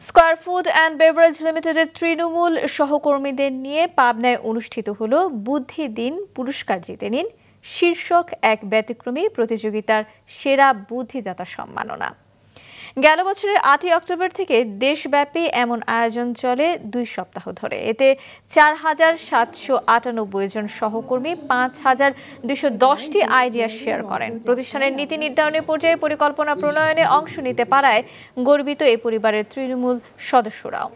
Square food and beverage লিমিটেডের তৃণমূল সহকর্মীদের নিয়ে পাবনায় অনুষ্ঠিত হলো বুদ্ধি দিন পুরস্কার জিতে নিন শীর্ষক এক ব্যতিক্রমী প্রতিযোগিতার সেরা বুদ্ধিদাতা সম্মাননা। গেল বছরের ৮ই অক্টোবর থেকে দেশব্যাপী এমন আয়োজন চলে ২ সপ্তাহ ধরে। এতে ৪,৭৯৮ জন সহকর্মী ৫,২১০টি আইডিয়া শেয়ার করেন। প্রতিষ্ঠানের নীতি নির্ধারণী পর্যায়ে পরিকল্পনা প্রণয়নে অংশ নিতে পারায় গর্বিত এই পরিবারের তৃণমূল সদস্যরাও।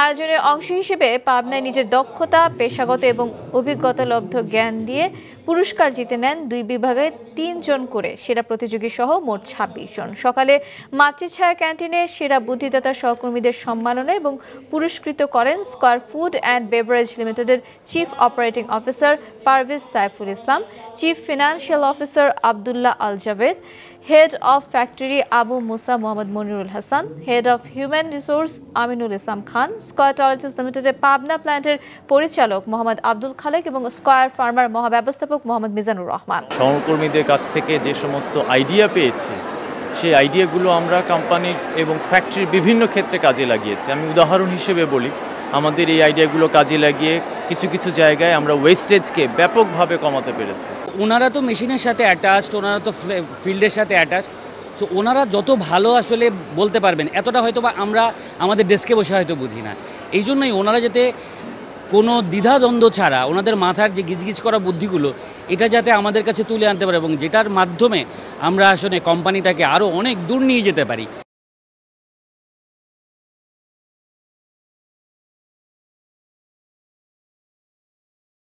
আয়োজনের অংশ হিসেবে পাবনায় নিজের দক্ষতা, পেশাগত এবং অভিজ্ঞতালব্ধ জ্ঞান দিয়ে পুরস্কার জিতে নেন ২ বিভাগে ৩ জন করে সেরা প্রতিযোগী সহ মোট ২৬ জন। সকালে মাতৃছায়া ক্যান্টিনে সেরা বুদ্ধিদাতা সহকর্মীদের সম্মাননা এবং পুরস্কৃত করেন স্কয়ার ফুড অ্যান্ড বেভারেজ লিমিটেডের chief operating officer Parvez Saiful Islam, chief financial officer Abdullah Al Javed, head of factory Abu Musa Mohammad Monirul Hasan, head of human resource Aminul Islam Khan, square toilets লিমিটেডের পাবনা প্ল্যান্টের পরিচালক মোহাম্মদ আব্দুল খালেক এবং স্কয়ার ফার্মার মহাব্যবস্থাপক মোহাম্মদ মিজানুর রহমান। সহকর্মীদের কাছ থেকে যে সমস্ত আইডিয়া পেয়েছি সেই আইডিয়াগুলো আমরা কোম্পানির এবং ফ্যাক্টরির বিভিন্ন ক্ষেত্রে কাজে লাগিয়েছি। আমি উদাহরণ হিসেবে বলি, আমাদের এই আইডিয়াগুলো কাজে লাগিয়ে কিছু কিছু জায়গায় আমরা ওয়েস্টেজকে ব্যাপকভাবে কমাতে পেরেছি। ওনারা তো মেশিনের সাথে অ্যাটাচড, ওনারা তো ফিল্ডের সাথে অ্যাটাচড, সো ওনারা যত ভালো আসলে বলতে পারবেন এতটা হয়তো বা আমরা আমাদের ডেস্কে বসে হয়তো বুঝি না। এই জন্যই ওনারা যাতে কোনো দ্বিধাদ্বন্দ্ব ছাড়া ওনাদের মাথার যে গিজগিজ করা বুদ্ধিগুলো এটা যাতে আমাদের কাছে তুলে আনতে পারে এবং যেটার মাধ্যমে আমরা আসলে কোম্পানিটাকে আরও অনেক দূর নিয়ে যেতে পারি।